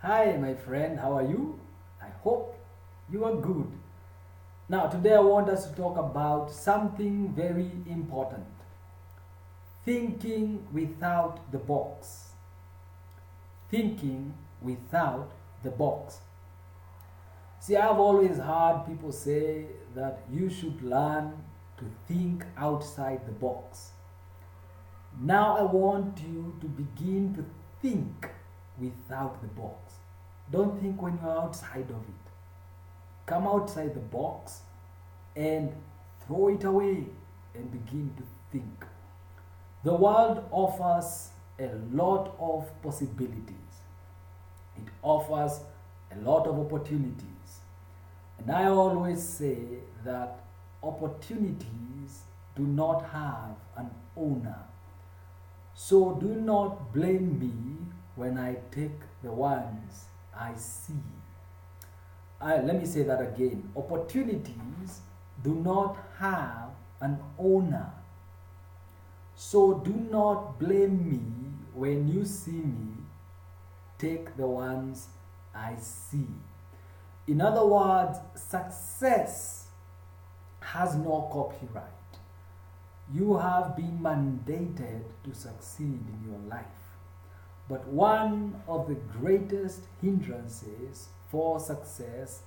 Hi, my friend, how are you? I hope you are good. Now, today I want us to talk about something very important, thinking without the box. Thinking without the box. See, I've always heard people say that you should learn to think outside the box. Now, I want you to begin to think without the box. Don't think when you're outside of it. Come outside the box and throw it away and begin to think. The world offers a lot of possibilities, it offers a lot of opportunities. And I always say that opportunities do not have an owner. So do not blame me when I take the ones I see. Let me say that again. Opportunities do not have an owner. So do not blame me when you see me take the ones I see. In other words, success has no copyright. You have been mandated to succeed in your life. But one of the greatest hindrances for success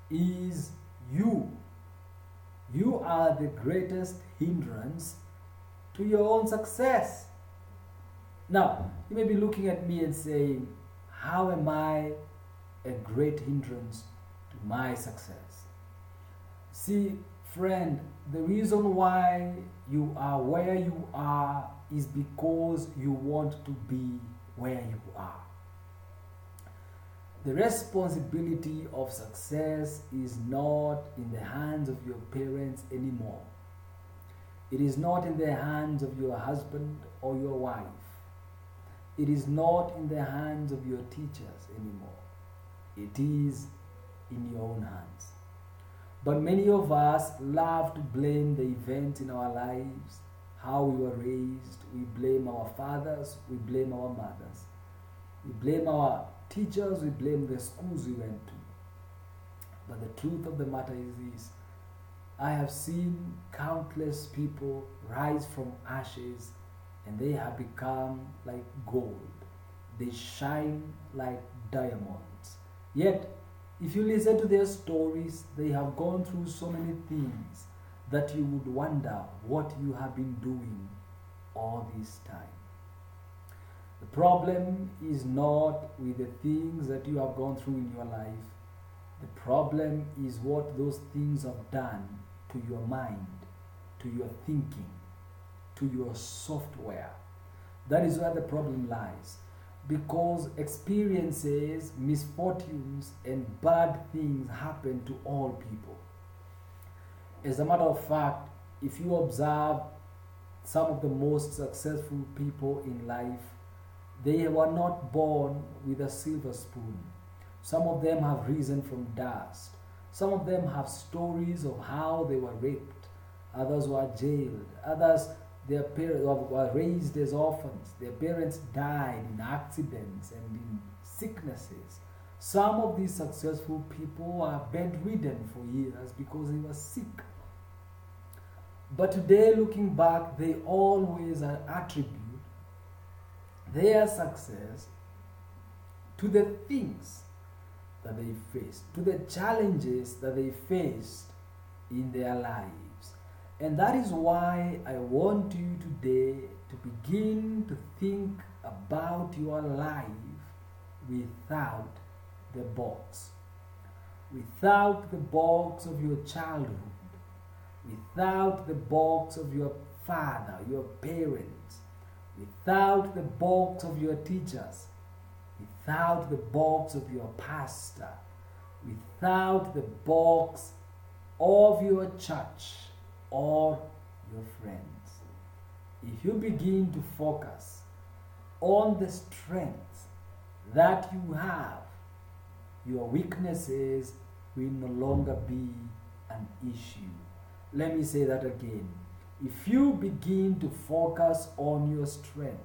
is you. You are the greatest hindrance to your own success. Now, you may be looking at me and saying, how am I a great hindrance to my success? See, friend, the reason why you are where you are is because you want to be where you are. The responsibility of success is not in the hands of your parents anymore. It is not in the hands of your husband or your wife. It is not in the hands of your teachers anymore. It is in your own hands. But many of us love to blame the events in our lives, how we were raised. We blame our fathers, we blame our mothers. We blame our teachers, we blame the schools we went to. But the truth of the matter is this: I have seen countless people rise from ashes and they have become like gold. They shine like diamonds. Yet, if you listen to their stories, they have gone through so many things that you would wonder what you have been doing all this time. The problem is not with the things that you have gone through in your life. The problem is what those things have done to your mind, to your thinking, to your software. That is where the problem lies. Because experiences, misfortunes, and bad things happen to all people. As a matter of fact, if you observe some of the most successful people in life, they were not born with a silver spoon. Some of them have risen from dust. Some of them have stories of how they were raped. Others were jailed. Others, their parents were raised as orphans. Their parents died in accidents and in sicknesses. Some of these successful people are bedridden for years because they were sick. But today, looking back, they always attribute their success to the things that they faced, to the challenges that they faced in their lives. And that is why I want you today to begin to think about your life without the box. Without the box of your childhood. Without the box of your father, your parents. Without the box of your teachers. Without the box of your pastor. Without the box of your church or your friends. If you begin to focus on the strengths that you have, your weaknesses will no longer be an issue. Let me say that again. If you begin to focus on your strength,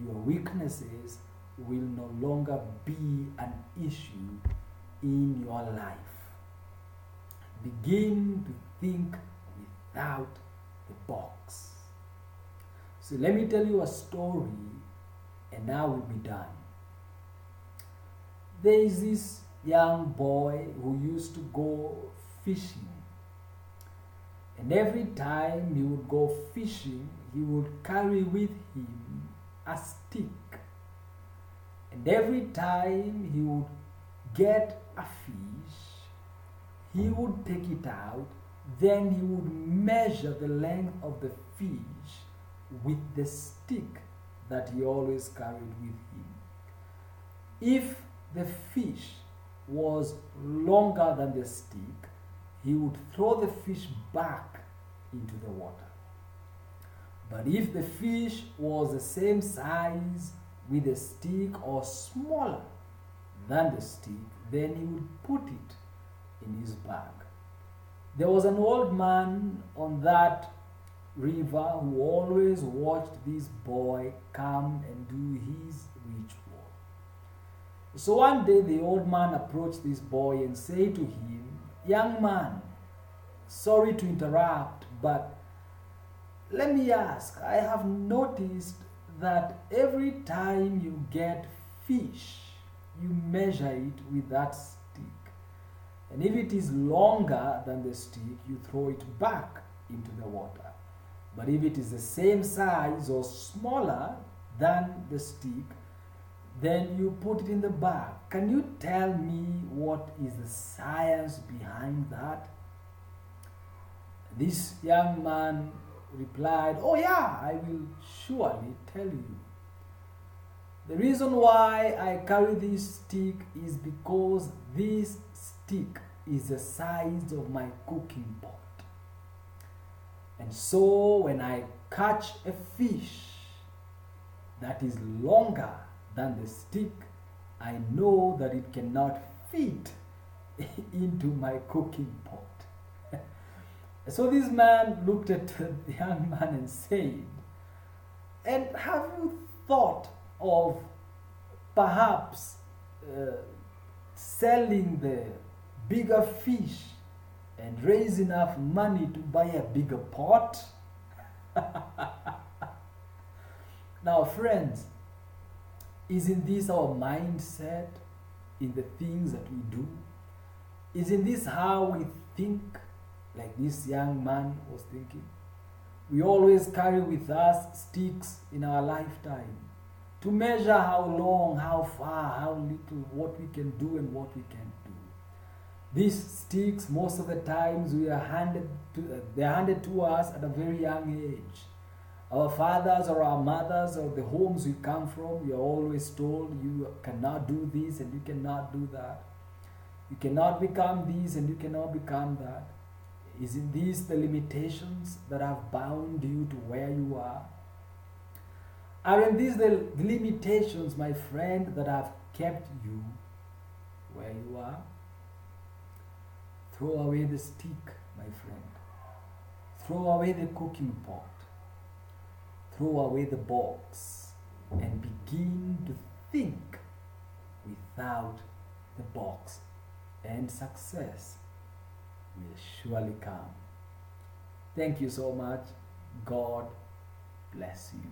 your weaknesses will no longer be an issue in your life. Begin to think without the box. So let me tell you a story and I will be done. There is this young boy who used to go fishing. And every time he would go fishing, he would carry with him a stick. And every time he would get a fish, he would take it out, then he would measure the length of the fish with the stick that he always carried with him. If the fish was longer than the stick, he would throw the fish back into the water. But if the fish was the same size with the stick or smaller than the stick, then he would put it in his bag. There was an old man on that river who always watched this boy come and do his ritual. So one day the old man approached this boy and said to him, "Young man, sorry to interrupt, but let me ask, I have noticed that every time you get fish, you measure it with that stick. And if it is longer than the stick, you throw it back into the water. But if it is the same size or smaller than the stick, then you put it in the bag. Can you tell me what is the science behind that?" This young man replied, "Oh yeah, I will surely tell you. The reason why I carry this stick is because this stick is the size of my cooking pot. And so when I catch a fish that is longer than the stick, I know that it cannot fit into my cooking pot." So this man looked at the young man and said, "And have you thought of perhaps selling the bigger fish and raise enough money to buy a bigger pot?" Now, friends, isn't this our mindset in the things that we do? Isn't this how we think, like this young man was thinking? We always carry with us sticks in our lifetime to measure how long, how far, how little, what we can do and what we can't do. These sticks, most of the times, they're handed to us at a very young age. Our fathers or our mothers or the homes we come from, we are always told, you cannot do this and you cannot do that. You cannot become this and you cannot become that. Isn't these the limitations that have bound you to where you are? Aren't these the limitations, my friend, that have kept you where you are? Throw away the stick, my friend. Throw away the cooking pot. Throw away the box and begin to think without the box, and success will surely come. Thank you so much. God bless you.